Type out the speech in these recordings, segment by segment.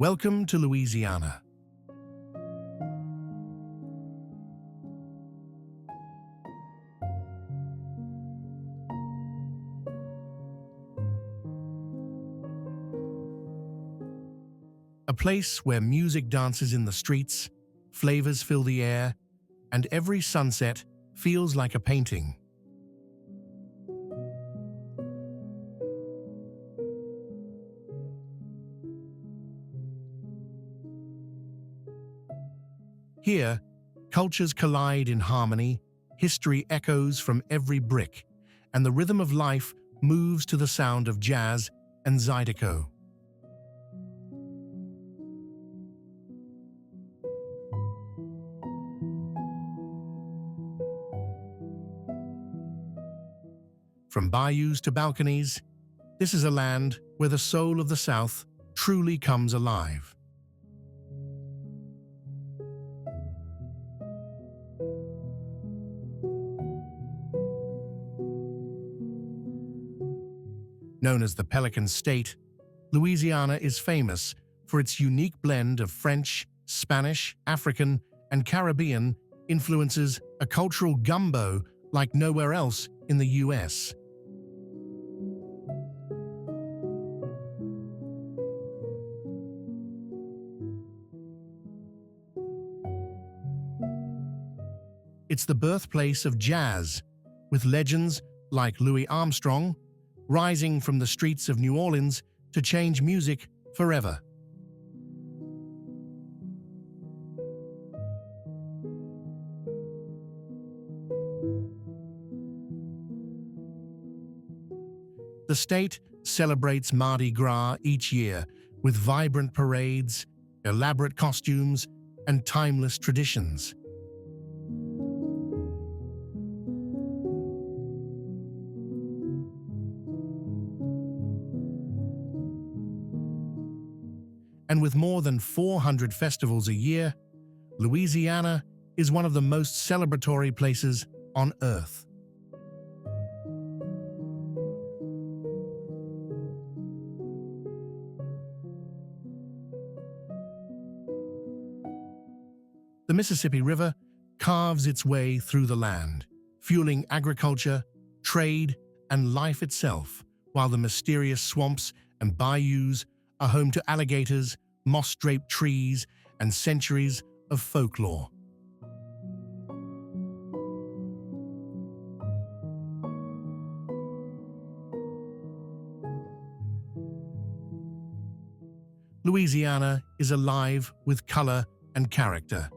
Welcome to Louisiana. A place where music dances in the streets, flavors fill the air, and every sunset feels like a painting. Here, cultures collide in harmony, history echoes from every brick, and the rhythm of life moves to the sound of jazz and zydeco. From bayous to balconies, this is a land where the soul of the South truly comes alive. Known as the Pelican State, Louisiana is famous for its unique blend of French, Spanish, African, and Caribbean influences, a cultural gumbo like nowhere else in the U.S. It's the birthplace of jazz, with legends like Louis Armstrong rising from the streets of New Orleans to change music forever. The state celebrates Mardi Gras each year with vibrant parades, elaborate costumes, and timeless traditions. And with more than 400 festivals a year, Louisiana is one of the most celebratory places on Earth. The Mississippi River carves its way through the land, fueling agriculture, trade, and life itself, while the mysterious swamps and bayous are home to alligators, moss-draped trees, and centuries of folklore. Louisiana is alive with color and character.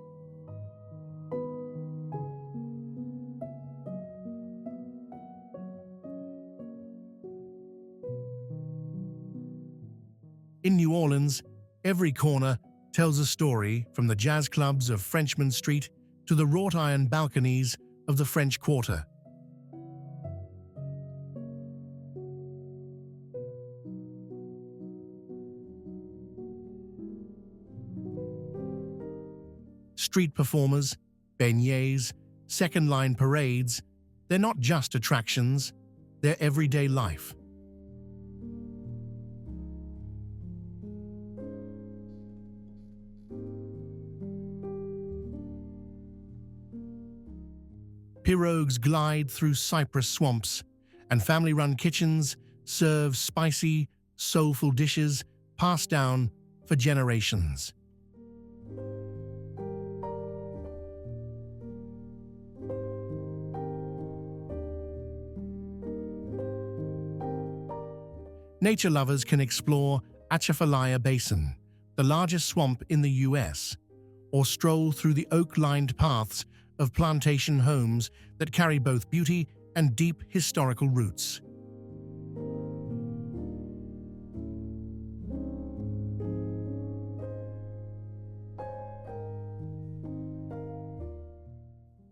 In New Orleans, every corner tells a story, from the jazz clubs of Frenchmen Street to the wrought iron balconies of the French Quarter. Street performers, beignets, second-line parades, they're not just attractions, they're everyday life. Pirogues glide through cypress swamps, and family-run kitchens serve spicy, soulful dishes passed down for generations. Nature lovers can explore Atchafalaya Basin, the largest swamp in the U.S., or stroll through the oak-lined paths of plantation homes that carry both beauty and deep historical roots.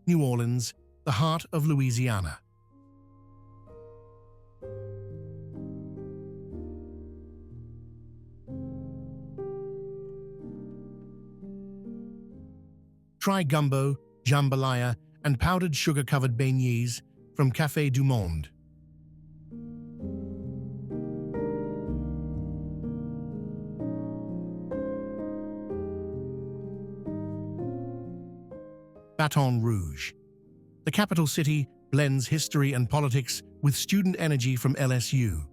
New Orleans, the heart of Louisiana. Try gumbo, jambalaya, and powdered sugar-covered beignets from Café du Monde. Baton Rouge. The capital city blends history and politics with student energy from LSU.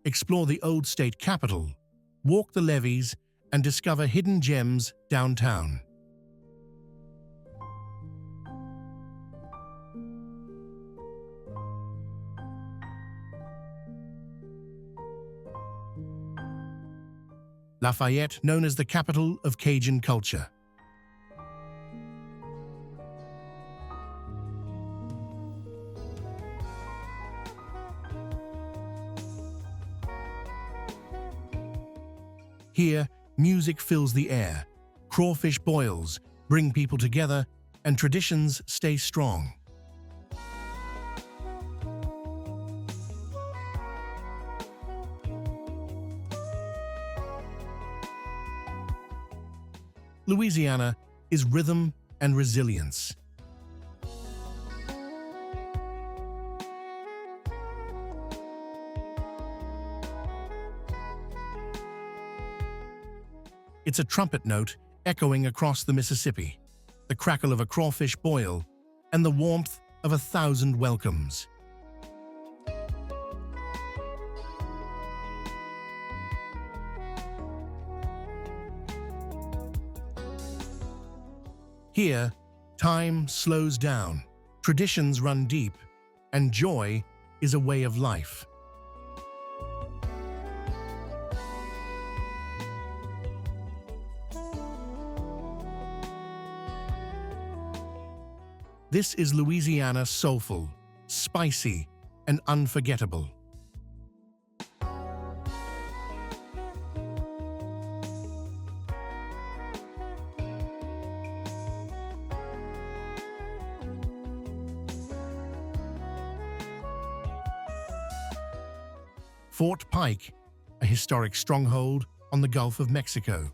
Explore the old state capital, walk the levees, and discover hidden gems downtown. Lafayette, known as the capital of Cajun culture. Here, music fills the air, crawfish boils bring people together, and traditions stay strong. Louisiana is rhythm and resilience. It's a trumpet note echoing across the Mississippi, the crackle of a crawfish boil, and the warmth of 1,000 welcomes. Here, time slows down, traditions run deep, and joy is a way of life. This is Louisiana soulful, spicy, and unforgettable. Fort Pike, a historic stronghold on the Gulf of Mexico.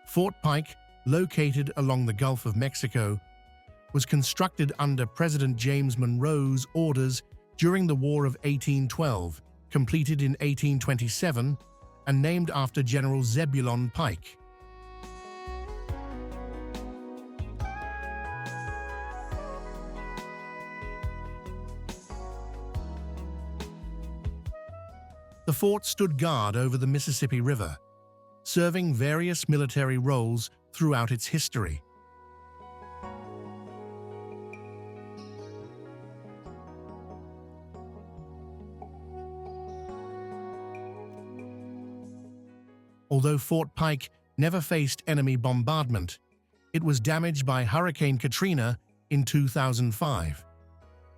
Fort Pike, located along the Gulf of Mexico, was constructed under President James Monroe's orders during the War of 1812, completed in 1827, and named after General Zebulon Pike. The fort stood guard over the Mississippi River, serving various military roles throughout its history. Although Fort Pike never faced enemy bombardment, it was damaged by Hurricane Katrina in 2005.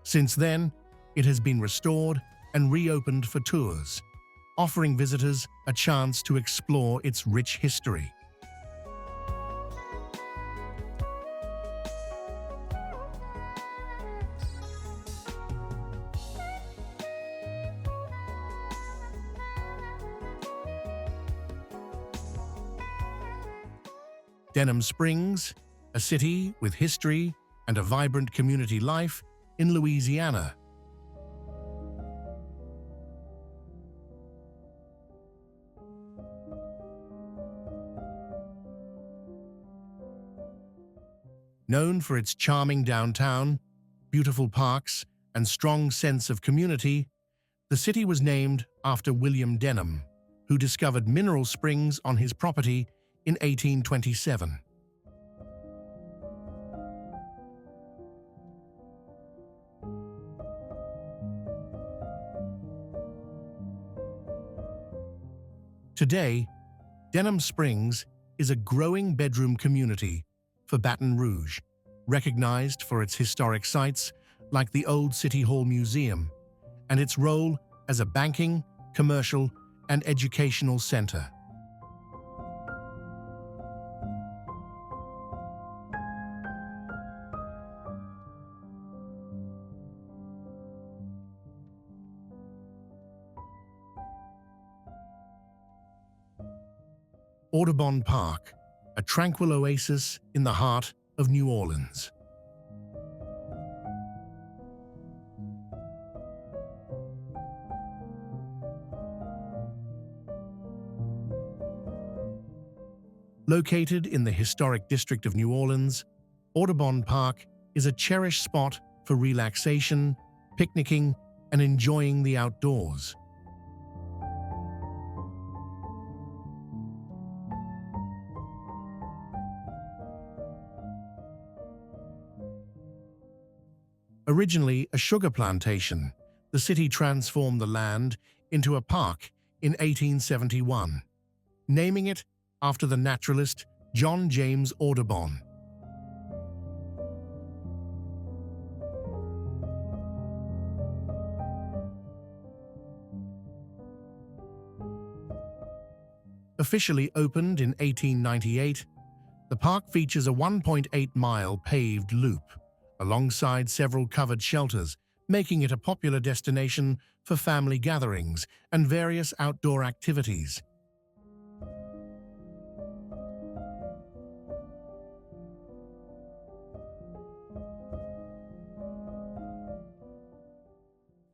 Since then, it has been restored and reopened for tours, offering visitors a chance to explore its rich history. Denham Springs, a city with history and a vibrant community life in Louisiana. Known for its charming downtown, beautiful parks, and strong sense of community, the city was named after William Denham, who discovered mineral springs on his property in 1827. Today, Denham Springs is a growing bedroom community for Baton Rouge, recognized for its historic sites like the Old City Hall Museum and its role as a banking, commercial, and educational center. Audubon Park, a tranquil oasis in the heart of New Orleans. Located in the historic district of New Orleans, Audubon Park is a cherished spot for relaxation, picnicking, and enjoying the outdoors. Originally a sugar plantation, the city transformed the land into a park in 1871, naming it after the naturalist John James Audubon. Officially opened in 1898, the park features a 1.8-mile paved loop, alongside several covered shelters, making it a popular destination for family gatherings and various outdoor activities.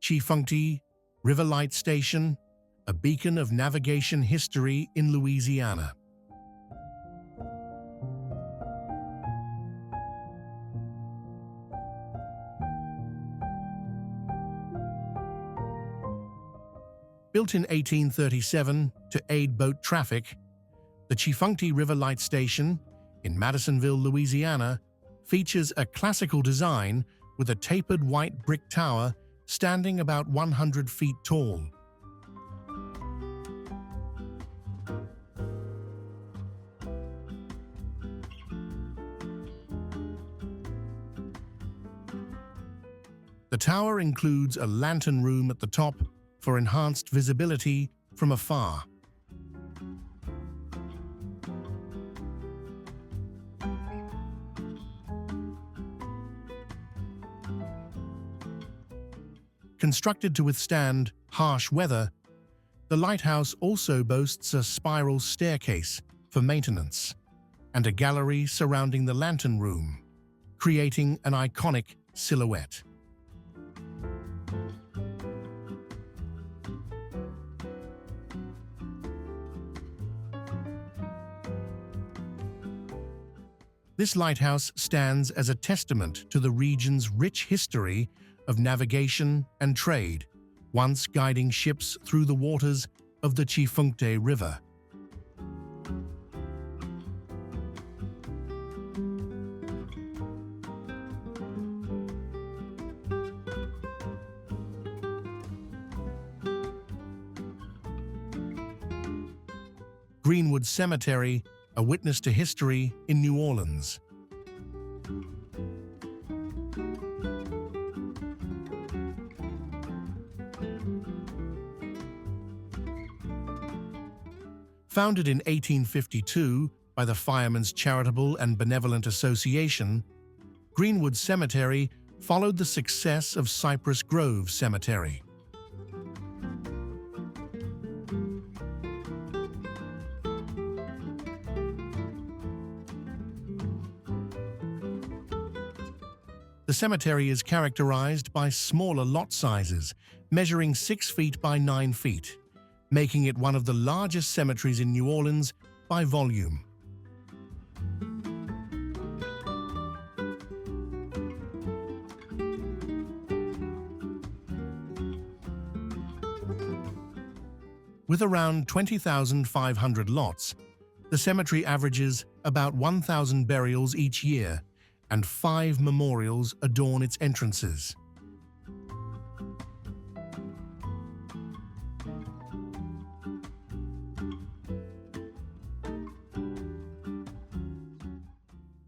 Chifuncte River Light Station, a beacon of navigation history in Louisiana. Built in 1837 to aid boat traffic, the Chifuncte River Light Station in Madisonville, Louisiana, features a classical design with a tapered white brick tower standing about 100 feet tall. The tower includes a lantern room at the top for enhanced visibility from afar. Constructed to withstand harsh weather, the lighthouse also boasts a spiral staircase for maintenance and a gallery surrounding the lantern room, creating an iconic silhouette. This lighthouse stands as a testament to the region's rich history of navigation and trade, once guiding ships through the waters of the Chifuncte River. Greenwood Cemetery, a witness to history in New Orleans. Founded in 1852 by the Firemen's Charitable and Benevolent Association, Greenwood Cemetery followed the success of Cypress Grove Cemetery. The cemetery is characterized by smaller lot sizes, measuring 6 feet by 9 feet, making it one of the largest cemeteries in New Orleans by volume. With around 20,500 lots, the cemetery averages about 1,000 burials each year, and 5 memorials adorn its entrances.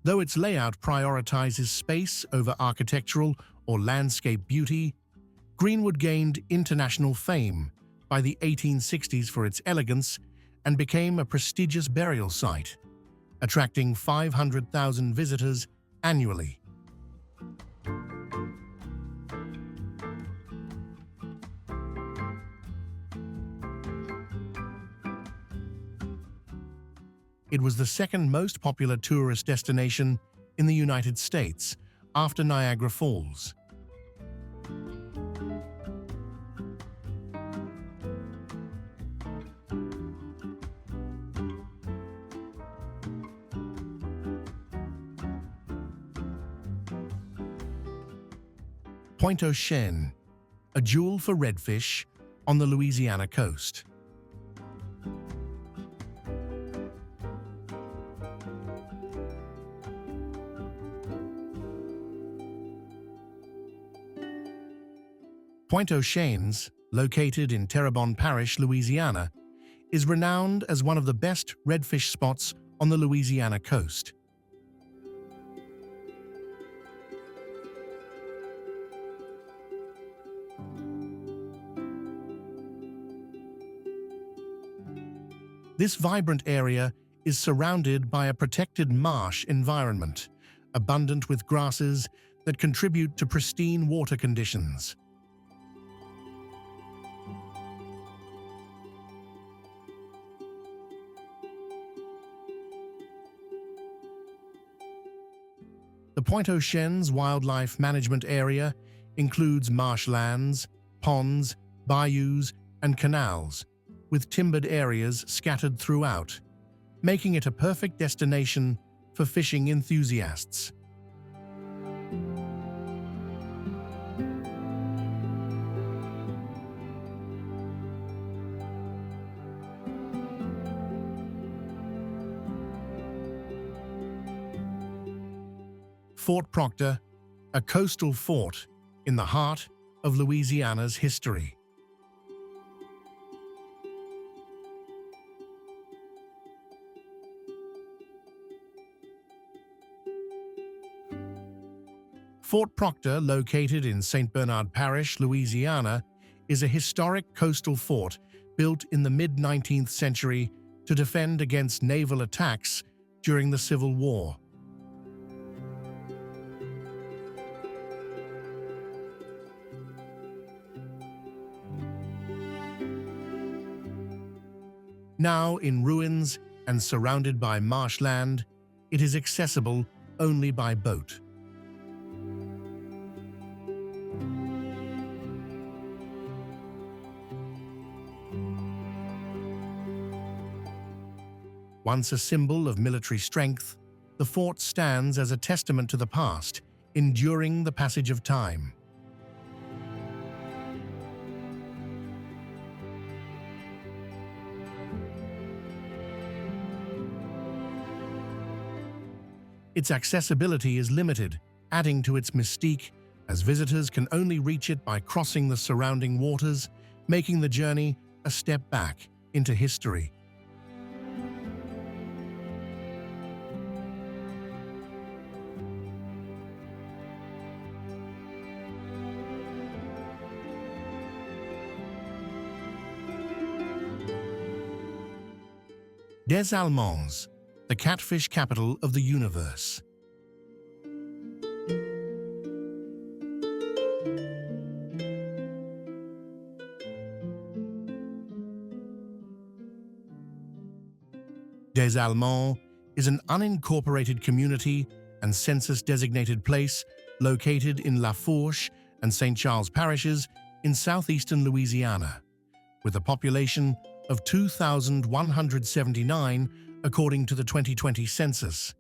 Though its layout prioritizes space over architectural or landscape beauty, Greenwood gained international fame by the 1860s for its elegance and became a prestigious burial site, attracting 500,000 visitors annually. It was the second most popular tourist destination in the United States after Niagara Falls. Point aux Chênes, a jewel for redfish on the Louisiana coast. Point aux Chênes, located in Terrebonne Parish, Louisiana, is renowned as one of the best redfish spots on the Louisiana coast. This vibrant area is surrounded by a protected marsh environment, abundant with grasses that contribute to pristine water conditions. The Point aux Chênes Wildlife Management Area includes marshlands, ponds, bayous, and canals, with timbered areas scattered throughout, making it a perfect destination for fishing enthusiasts. Fort Proctor, a coastal fort in the heart of Louisiana's history. Fort Proctor, located in St. Bernard Parish, Louisiana, is a historic coastal fort built in the mid-19th century to defend against naval attacks during the Civil War. Now in ruins and surrounded by marshland, it is accessible only by boat. Once a symbol of military strength, the fort stands as a testament to the past, enduring the passage of time. Its accessibility is limited, adding to its mystique, as visitors can only reach it by crossing the surrounding waters, making the journey a step back into history. Des Allemands, the catfish capital of the universe. Des Allemands is an unincorporated community and census-designated place located in La Fourche and St. Charles parishes in southeastern Louisiana, with a population of 2,179 according to the 2020 census.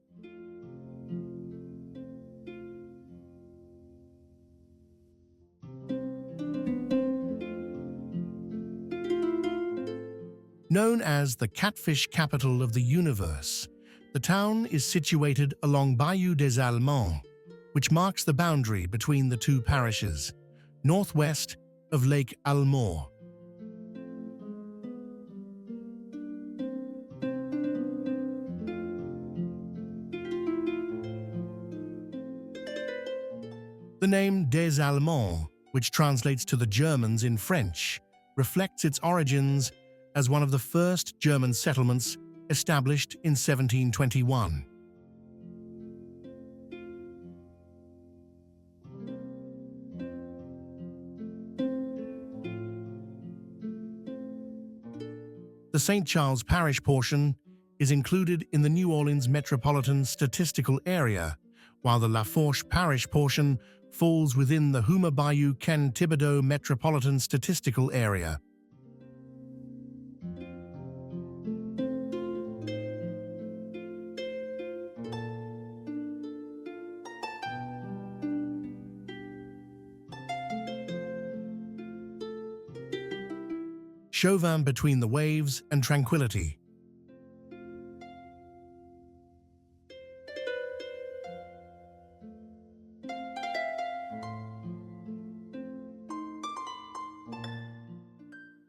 Known as the catfish capital of the universe, the town is situated along Bayou des Allemands, which marks the boundary between the two parishes, northwest of Lake Almore. The name Des Allemands, which translates to the Germans in French, reflects its origins as one of the first German settlements established in 1721. The St. Charles Parish portion is included in the New Orleans Metropolitan Statistical Area, while the Lafourche Parish portion falls within the Houma Bayou Ken Thibodaux Metropolitan Statistical Area. Chauvin between the waves and tranquility.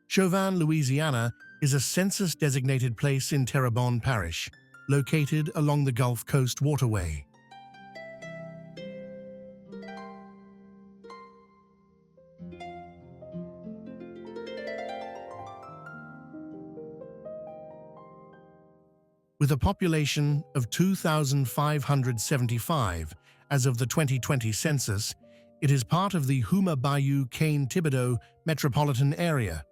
Chauvin, Louisiana, is a census-designated place in Terrebonne Parish, located along the Gulf Coast Waterway. With a population of 2,575 as of the 2020 census, it is part of the Houma Bayou Ken Thibodaux metropolitan area.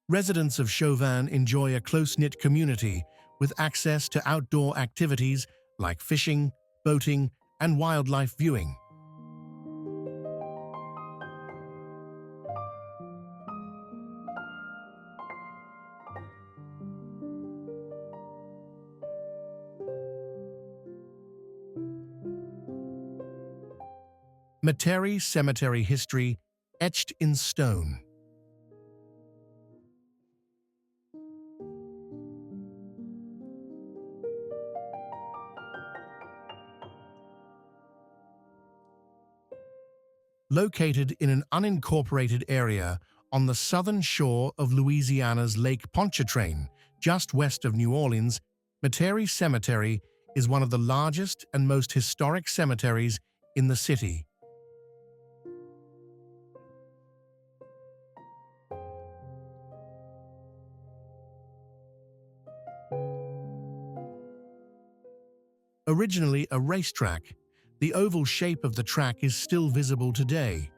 Residents of Chauvin enjoy a close-knit community with access to outdoor activities like fishing, boating, and wildlife viewing. Metairie Cemetery history etched in stone. Located in an unincorporated area on the southern shore of Louisiana's Lake Pontchartrain, just west of New Orleans, Metairie Cemetery is one of the largest and most historic cemeteries in the city. Originally a racetrack, the oval shape of the track is still visible today.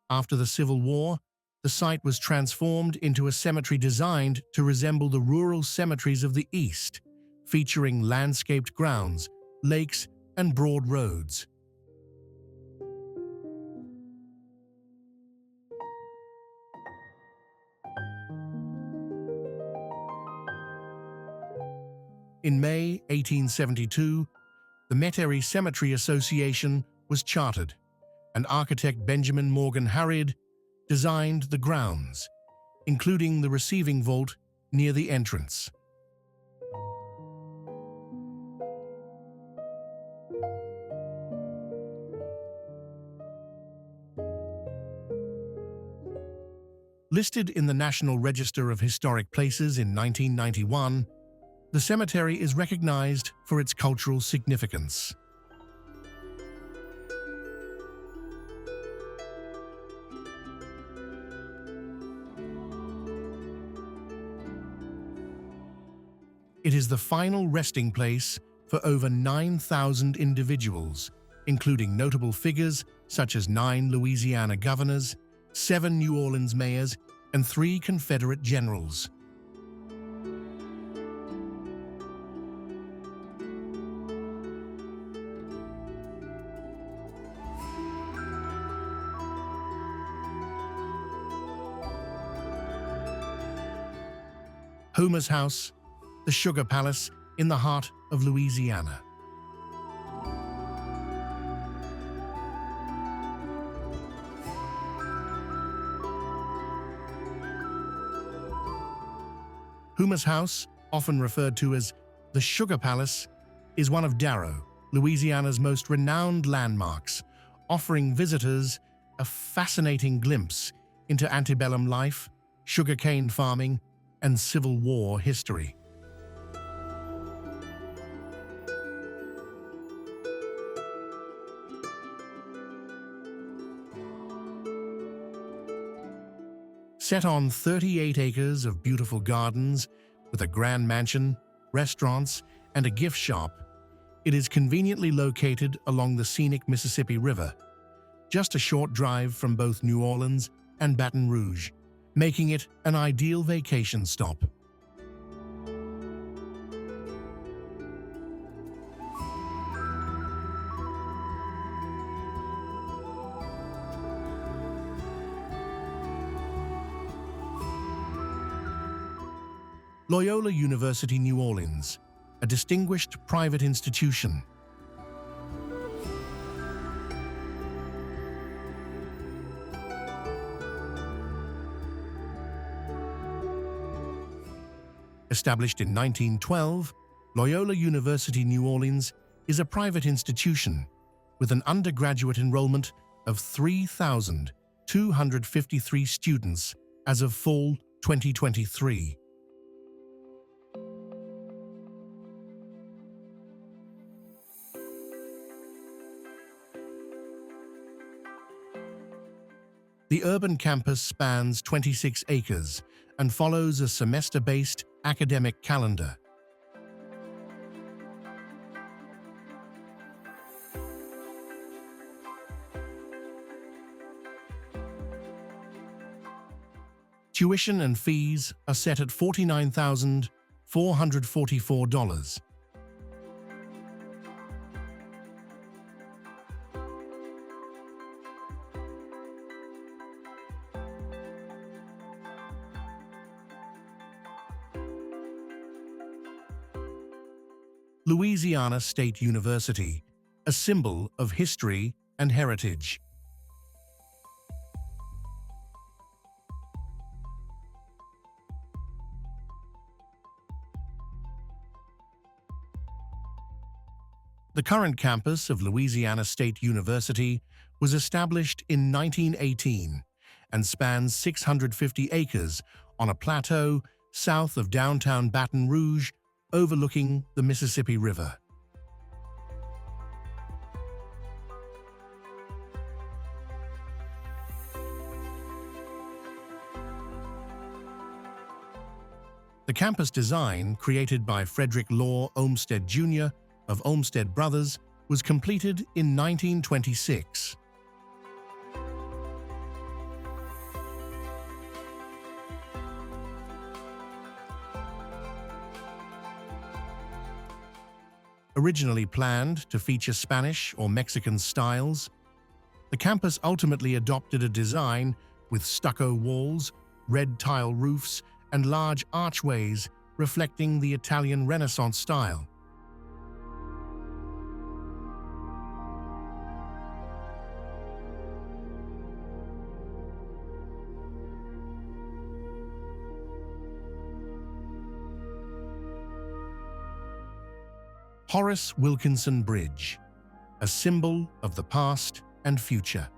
After the Civil War, the site was transformed into a cemetery designed to resemble the rural cemeteries of the East, featuring landscaped grounds, lakes, and broad roads. In May 1872, the Metairie Cemetery Association was chartered, and architect Benjamin Morgan Harried designed the grounds, including the receiving vault near the entrance. Listed in the National Register of Historic Places in 1991, the cemetery is recognized for its cultural significance. It is the final resting place for over 9,000 individuals, including notable figures such as 9 Louisiana governors, 7 New Orleans mayors, and 3 Confederate generals. Homer's House, the Sugar Palace in the heart of Louisiana. Homer's House, often referred to as the Sugar Palace, is one of Darrow, Louisiana's most renowned landmarks, offering visitors a fascinating glimpse into antebellum life, sugarcane farming, and Civil War history. Set on 38 acres of beautiful gardens with a grand mansion, restaurants, and a gift shop, it is conveniently located along the scenic Mississippi River, just a short drive from both New Orleans and Baton Rouge, making it an ideal vacation stop. Loyola University New Orleans, a distinguished private institution. Established in 1912, Loyola University New Orleans is a private institution with an undergraduate enrollment of 3,253 students as of fall 2023. The urban campus spans 26 acres and follows a semester-based academic calendar. Tuition and fees are set at $49,444. Louisiana State University, a symbol of history and heritage. The current campus of Louisiana State University was established in 1918 and spans 650 acres on a plateau south of downtown Baton Rouge, overlooking the Mississippi River. The campus design, created by Frederick Law Olmsted Jr. of Olmsted Brothers, was completed in 1926. Originally planned to feature Spanish or Mexican styles, the campus ultimately adopted a design with stucco walls, red tile roofs, and large archways reflecting the Italian Renaissance style. Horace Wilkinson Bridge, a symbol of the past and future.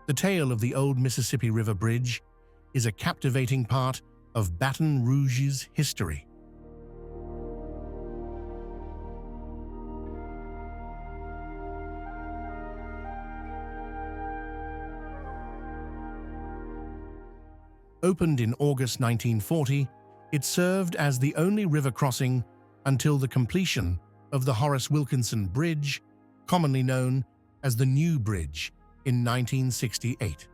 The tale of the old Mississippi River Bridge is a captivating part of Baton Rouge's history. Opened in August 1940, it served as the only river crossing until the completion of the Horace Wilkinson Bridge, commonly known as the New Bridge, in 1968.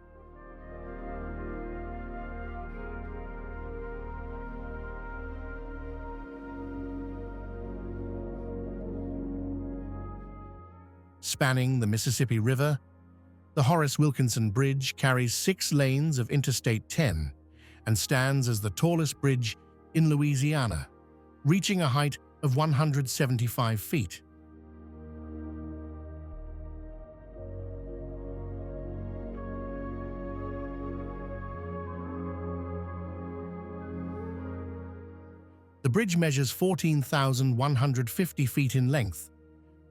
Spanning the Mississippi River, the Horace Wilkinson Bridge carries 6 lanes of Interstate 10 and stands as the tallest bridge in Louisiana, reaching a height of 175 feet. The bridge measures 14,150 feet in length,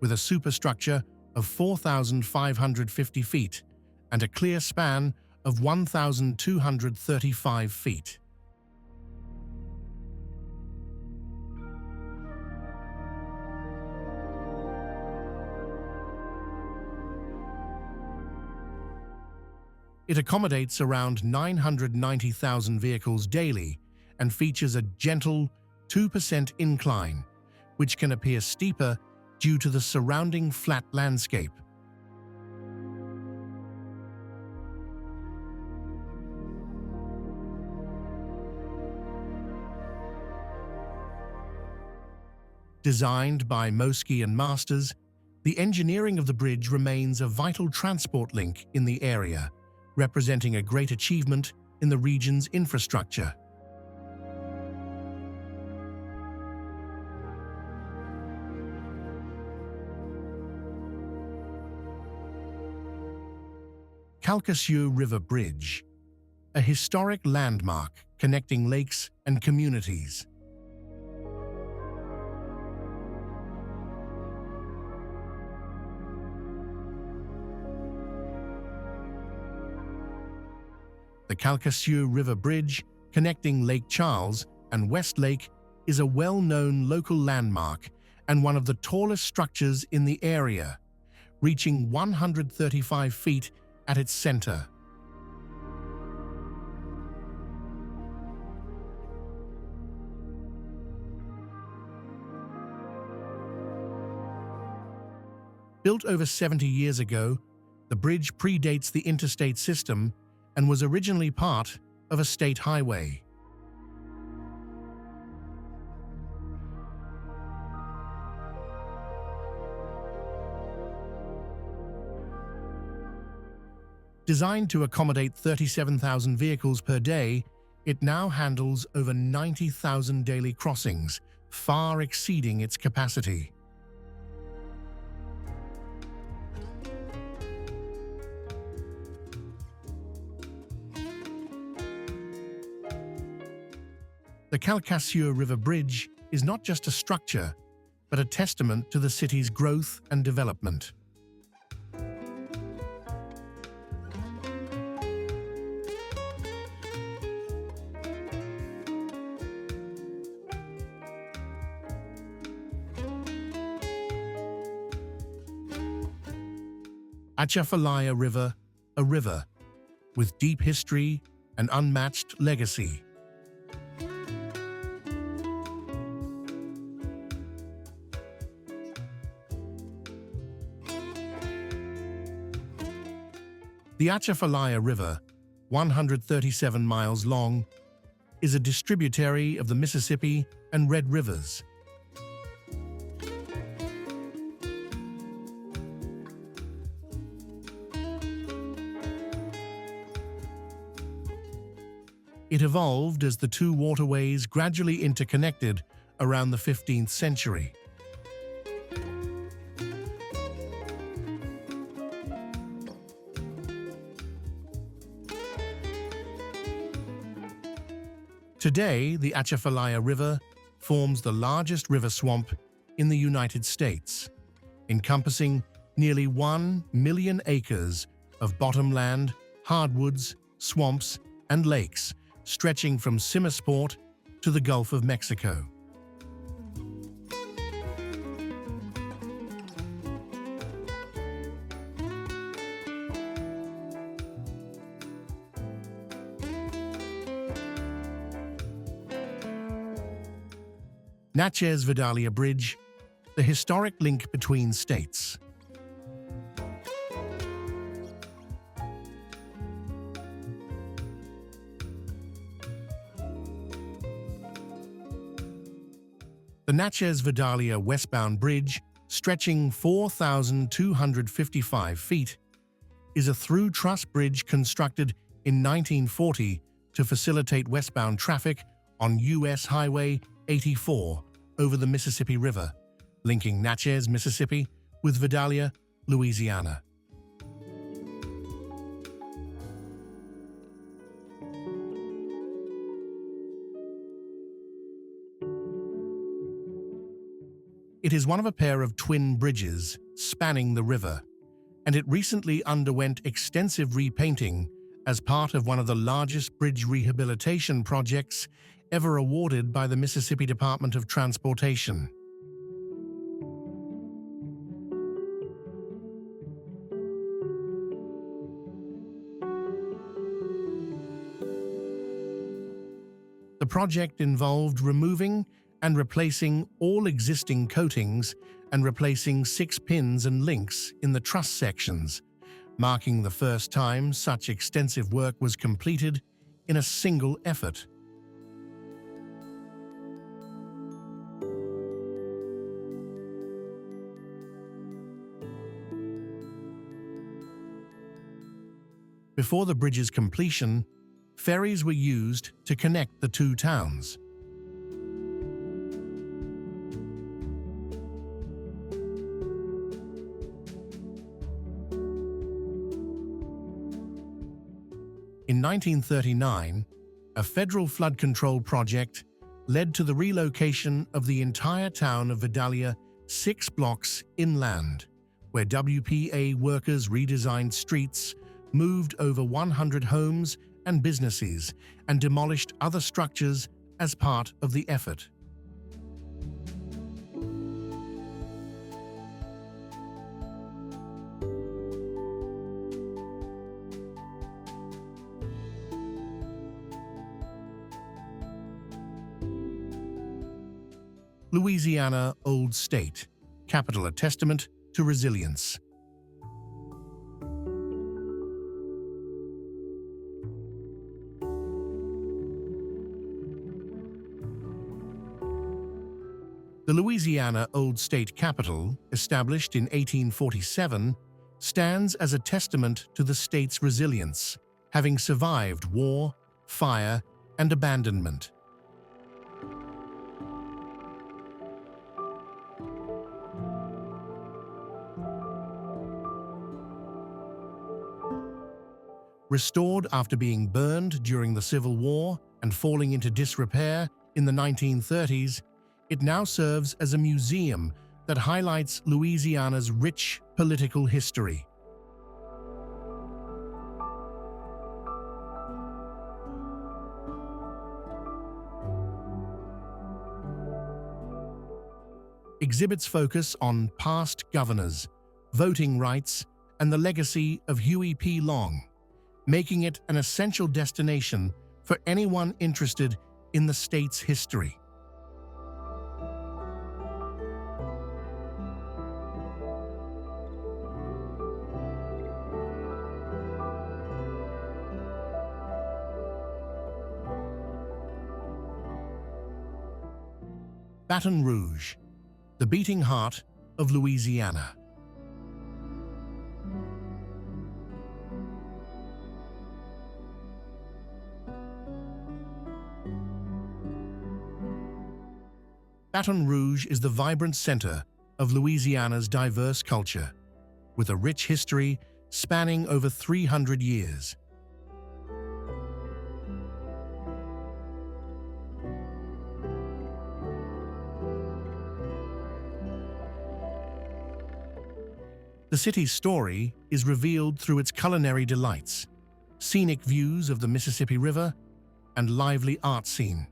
with a superstructure of 4,550 feet and a clear span of 1,235 feet. It accommodates around 990,000 vehicles daily and features a gentle 2% incline, which can appear steeper due to the surrounding flat landscape. Designed by Moski and Masters, the engineering of the bridge remains a vital transport link in the area, representing a great achievement in the region's infrastructure. Calcasieu River Bridge, a historic landmark connecting lakes and communities. The Calcasieu River Bridge, connecting Lake Charles and West Lake, is a well-known local landmark and one of the tallest structures in the area, reaching 135 feet at its center. Built over 70 years ago, the bridge predates the interstate system and was originally part of a state highway. Designed to accommodate 37,000 vehicles per day, it now handles over 90,000 daily crossings, far exceeding its capacity. The Calcasieu River Bridge is not just a structure, but a testament to the city's growth and development. Atchafalaya River, a river with deep history and unmatched legacy. The Atchafalaya River, 137 miles long, is a distributary of the Mississippi and Red Rivers. It evolved as the two waterways gradually interconnected around the 15th century. Today, the Atchafalaya River forms the largest river swamp in the United States, encompassing nearly 1 million acres of bottomland, hardwoods, swamps, and lakes, stretching from Simmersport to the Gulf of Mexico. Natchez-Vidalia Bridge, the historic link between states. The Natchez-Vidalia westbound bridge, stretching 4,255 feet, is a through-truss bridge constructed in 1940 to facilitate westbound traffic on U.S. Highway 84 over the Mississippi River, linking Natchez, Mississippi with Vidalia, Louisiana. It is one of a pair of twin bridges spanning the river, and it recently underwent extensive repainting as part of one of the largest bridge rehabilitation projects ever awarded by the Mississippi Department of Transportation. project involved removing and replacing all existing coatings and replacing 6 pins and links in the truss sections, marking the first time such extensive work was completed in a single effort. Before the bridge's completion, ferries were used to connect the two towns. In 1939, a federal flood control project led to the relocation of the entire town of Vidalia 6 blocks inland, where WPA workers redesigned streets, moved over 100 homes and businesses, and demolished other structures as part of the effort. Louisiana Old State, capital a testament to resilience. The Louisiana Old State Capitol, established in 1847, stands as a testament to the state's resilience, having survived war, fire, and abandonment. Restored after being burned during the Civil War and falling into disrepair in the 1930s, it now serves as a museum that highlights Louisiana's rich political history. Exhibits focus on past governors, voting rights, and the legacy of Huey P. Long, making it an essential destination for anyone interested in the state's history. Baton Rouge, the beating heart of Louisiana. Baton Rouge is the vibrant center of Louisiana's diverse culture, with a rich history spanning over 300 years. The city's story is revealed through its culinary delights, scenic views of the Mississippi River, and lively art scene.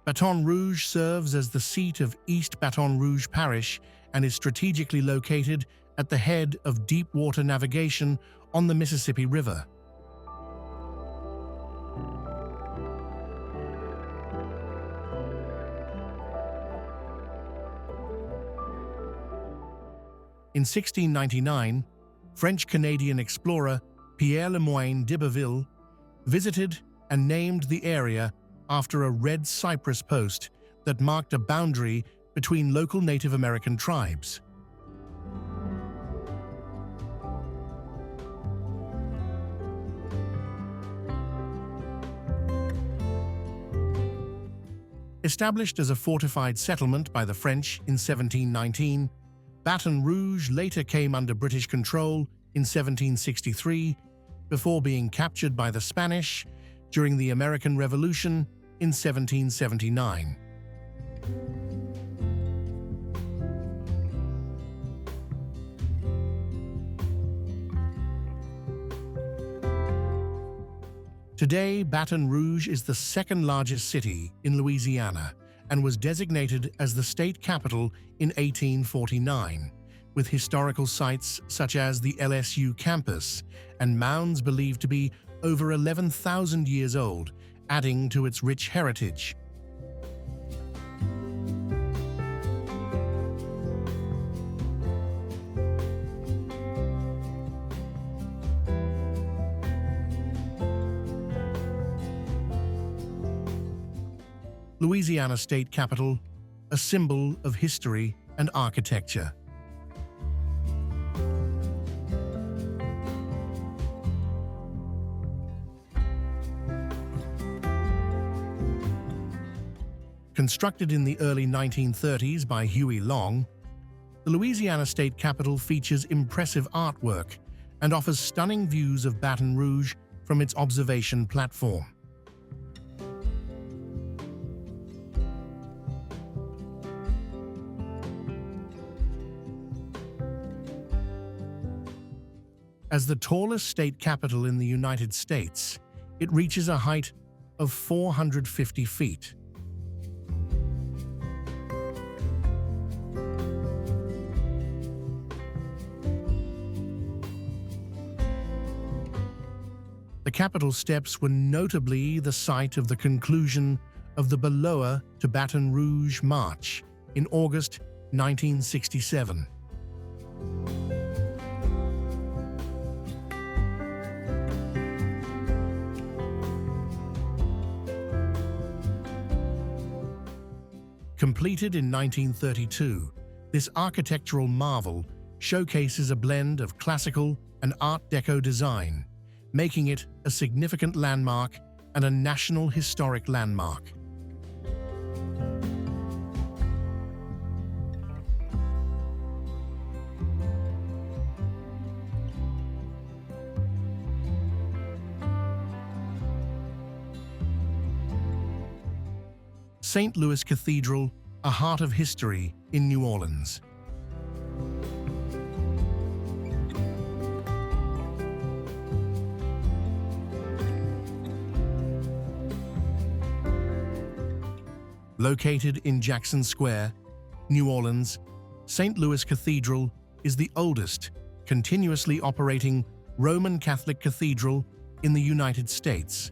Baton Rouge serves as the seat of East Baton Rouge Parish and is strategically located at the head of deep water navigation on the Mississippi River. In 1699, French-Canadian explorer Pierre Le Moyne d'Iberville visited and named the area after a red cypress post that marked a boundary between local Native American tribes. Established as a fortified settlement by the French in 1719, Baton Rouge later came under British control in 1763, before being captured by the Spanish during the American Revolution in 1779. Today, Baton Rouge is the second largest city in Louisiana and was designated as the state capital in 1849, with historical sites such as the LSU campus and mounds believed to be over 11,000 years old, adding to its rich heritage. Louisiana State Capitol, a symbol of history and architecture. Constructed in the early 1930s by Huey Long, the Louisiana State Capitol features impressive artwork and offers stunning views of Baton Rouge from its observation platform. As the tallest state capitol in the United States, it reaches a height of 450 feet. The Capitol steps were notably the site of the conclusion of the Balboa to Baton Rouge March in August 1967. Completed in 1932, this architectural marvel showcases a blend of classical and Art Deco design, making it a significant landmark and a National Historic Landmark. St. Louis Cathedral, a heart of history in New Orleans. Located in Jackson Square, New Orleans, St. Louis Cathedral is the oldest, continuously operating Roman Catholic cathedral in the United States.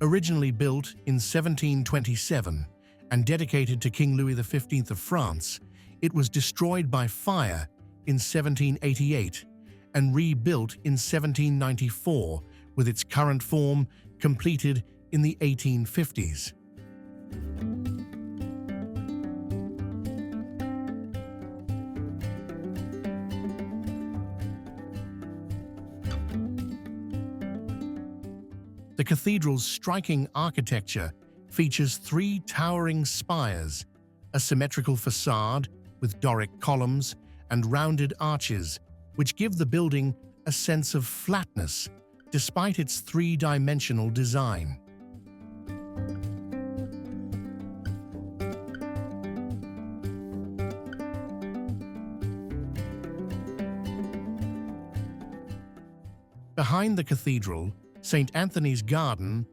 Originally built in 1727 and dedicated to King Louis XV of France, it was destroyed by fire in 1788 and rebuilt in 1794, with its current form completed in the 1850s. The cathedral's striking architecture features three towering spires, a symmetrical facade with Doric columns and rounded arches, which give the building a sense of flatness despite its three-dimensional design. Behind the cathedral, St. Anthony's Garden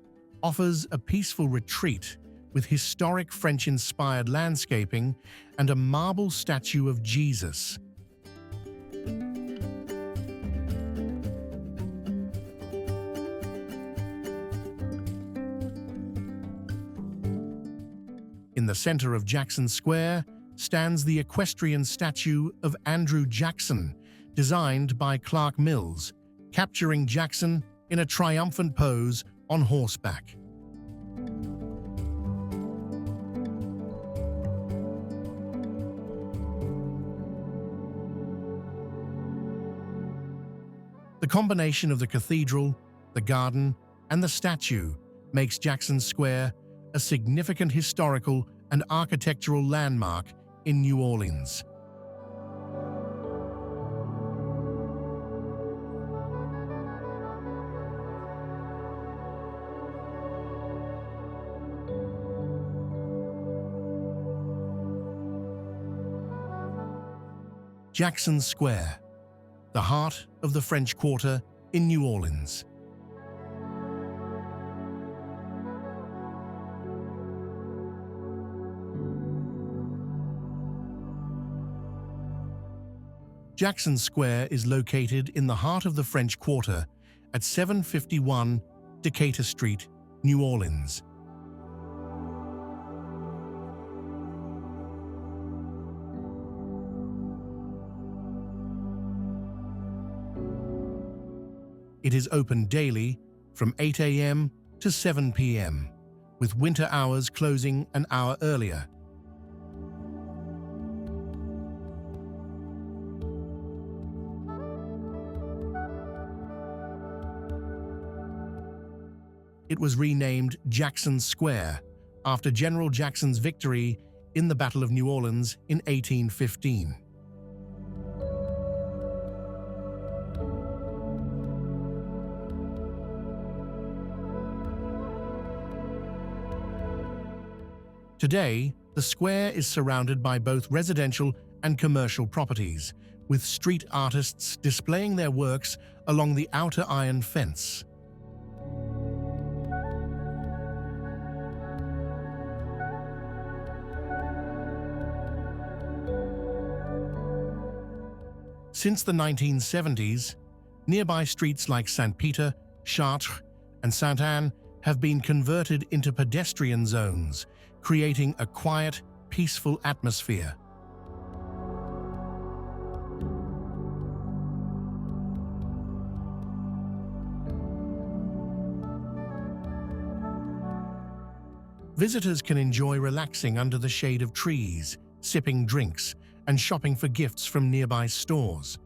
offers a peaceful retreat with historic French-inspired landscaping and a marble statue of Jesus. In the center of Jackson Square stands the equestrian statue of Andrew Jackson, designed by Clark Mills, capturing Jackson in a triumphant pose on horseback. The combination of the cathedral, the garden, and the statue makes Jackson Square a significant historical and architectural landmark in New Orleans. Jackson Square, the heart of the French Quarter in New Orleans. Jackson Square is located in the heart of the French Quarter at 751 Decatur Street, New Orleans. It is open daily from 8 a.m. to 7 p.m., with winter hours closing an hour earlier. It was renamed Jackson Square after General Jackson's victory in the Battle of New Orleans in 1815. Today, the square is surrounded by both residential and commercial properties, with street artists displaying their works along the outer iron fence. Since the 1970s, nearby streets like Saint-Peter, Chartres, and Sainte-Anne have been converted into pedestrian zones, creating a quiet, peaceful atmosphere. Visitors can enjoy relaxing under the shade of trees, sipping drinks, and shopping for gifts from nearby stores.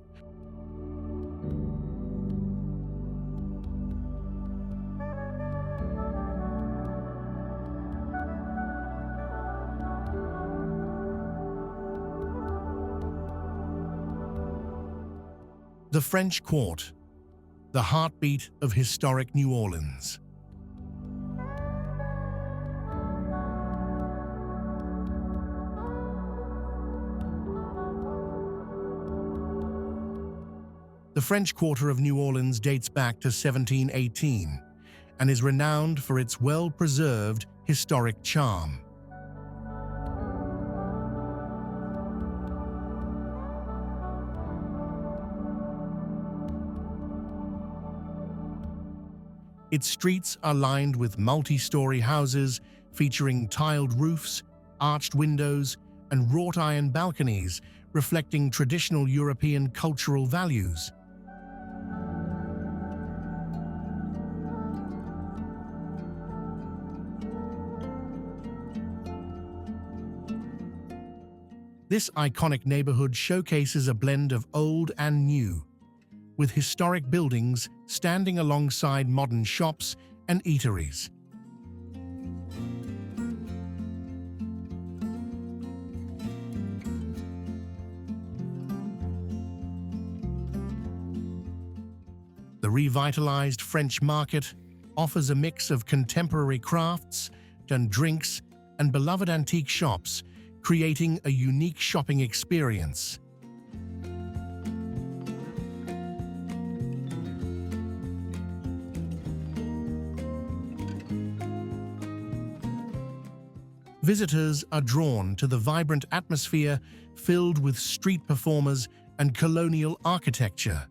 The French Court, the heartbeat of historic New Orleans. The French Quarter of New Orleans dates back to 1718 and is renowned for its well-preserved historic charm. Its streets are lined with multi-story houses featuring tiled roofs, arched windows, and wrought iron balconies reflecting traditional European cultural values. This iconic neighborhood showcases a blend of old and new, with historic buildings standing alongside modern shops and eateries. The revitalized French market offers a mix of contemporary crafts and drinks and beloved antique shops, creating a unique shopping experience. Visitors are drawn to the vibrant atmosphere filled with street performers and colonial architecture.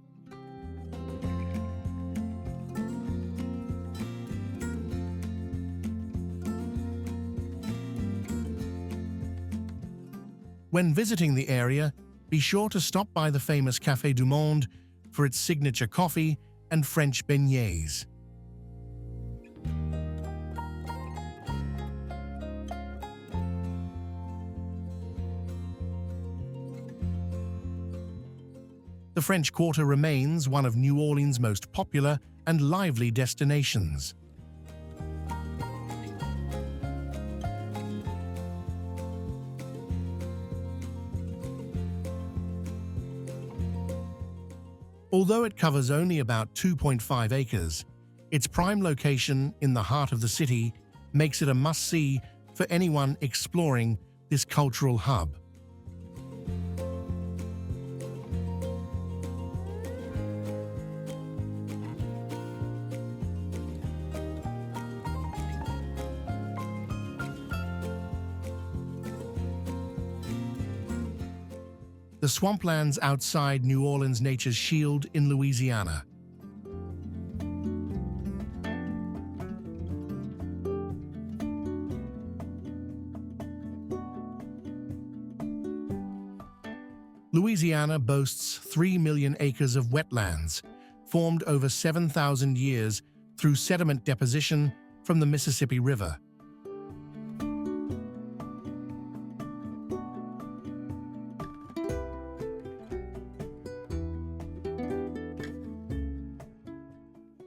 When visiting the area, be sure to stop by the famous Café du Monde for its signature coffee and French beignets. The French Quarter remains one of New Orleans' most popular and lively destinations. Although it covers only about 2.5 acres, its prime location in the heart of the city makes it a must-see for anyone exploring this cultural hub. the swamplands outside New Orleans' nature's shield in Louisiana. Louisiana boasts 3 million acres of wetlands, formed over 7,000 years through sediment deposition from the Mississippi River.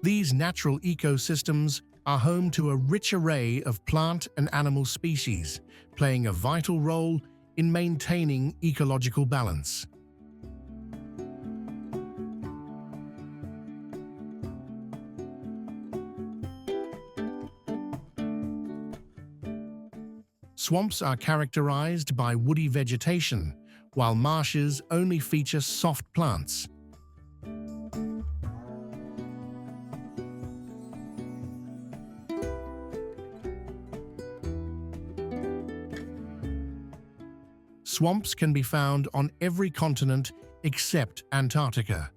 These natural ecosystems are home to a rich array of plant and animal species, playing a vital role in maintaining ecological balance. Swamps are characterized by woody vegetation, while marshes only feature soft plants. Swamps can be found on every continent except Antarctica.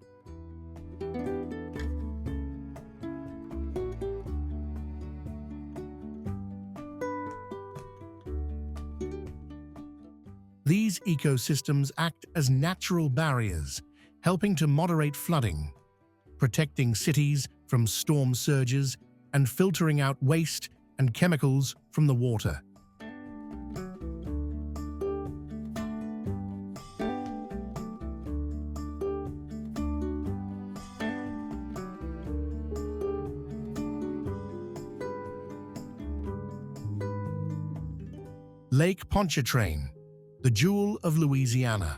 These ecosystems act as natural barriers, helping to moderate flooding, protecting cities from storm surges, and filtering out waste and chemicals from the water. Lake Pontchartrain, the jewel of Louisiana.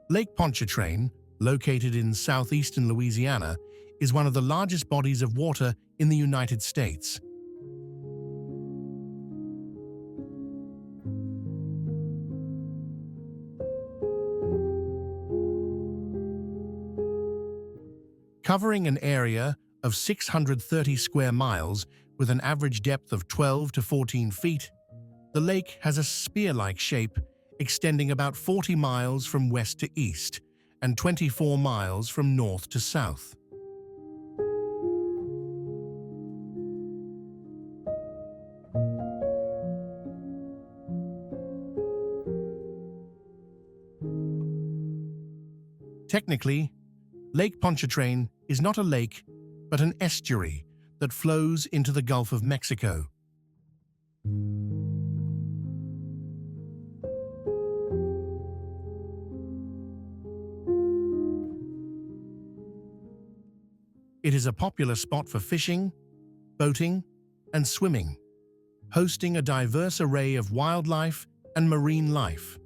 Lake Pontchartrain, located in southeastern Louisiana, is one of the largest bodies of water in the United States. Covering an area of 630 square miles with an average depth of 12 to 14 feet, the lake has a spear-like shape extending about 40 miles from west to east and 24 miles from north to south. Technically, Lake Pontchartrain is not a lake, but an estuary that flows into the Gulf of Mexico. It is a popular spot for fishing, boating, and swimming, hosting a diverse array of wildlife and marine life.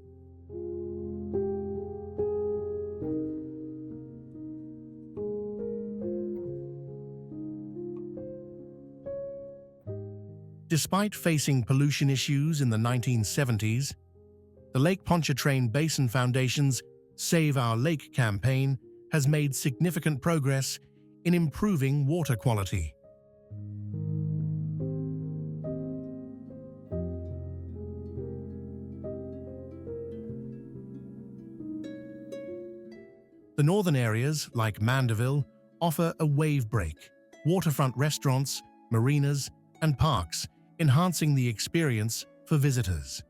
Despite facing pollution issues in the 1970s, the Lake Pontchartrain Basin Foundation's Save Our Lake campaign has made significant progress in improving water quality. The northern areas, like Mandeville, offer a wave break, waterfront restaurants, marinas, and parks, enhancing the experience for visitors.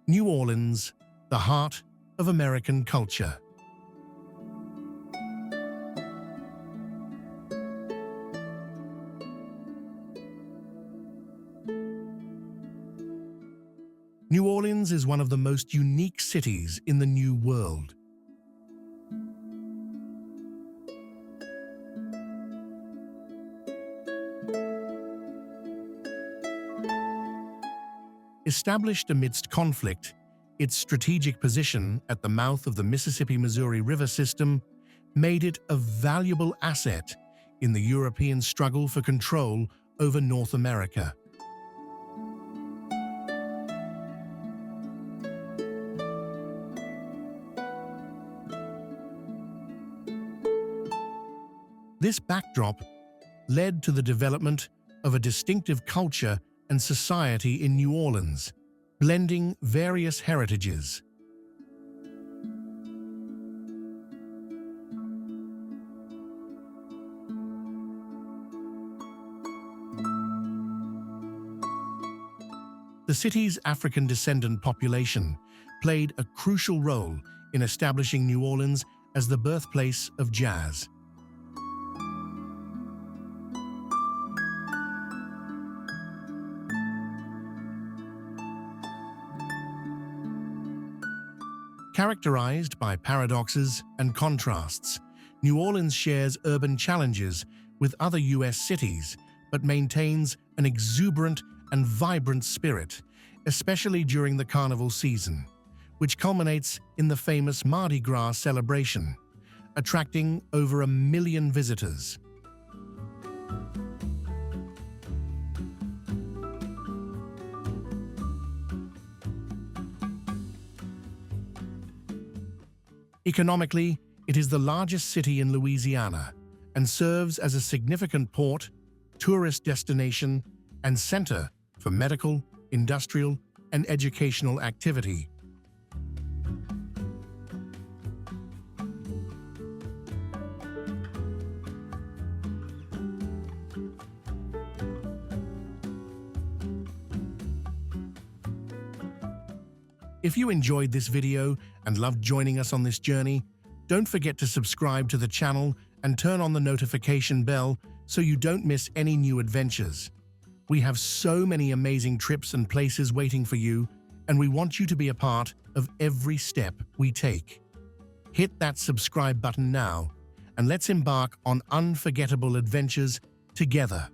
New Orleans, the heart of American culture. New Orleans is one of the most unique cities in the New World. Established amidst conflict, its strategic position at the mouth of the Mississippi-Missouri River system made it a valuable asset in the European struggle for control over North America. This backdrop led to the development of a distinctive culture and society in New Orleans, blending various heritages. The city's African descendant population played a crucial role in establishing New Orleans as the birthplace of jazz. Characterized by paradoxes and contrasts, New Orleans shares urban challenges with other U.S. cities, but maintains an exuberant and vibrant spirit, especially during the carnival season, which culminates in the famous Mardi Gras celebration, attracting over 1 million visitors. Economically, it is the largest city in Louisiana and serves as a significant port, tourist destination, and center for medical, industrial, and educational activity. If you enjoyed this video and loved joining us on this journey, don't forget to subscribe to the channel and turn on the notification bell so you don't miss any new adventures. We have so many amazing trips and places waiting for you, and we want you to be a part of every step we take. Hit that subscribe button now, and let's embark on unforgettable adventures together.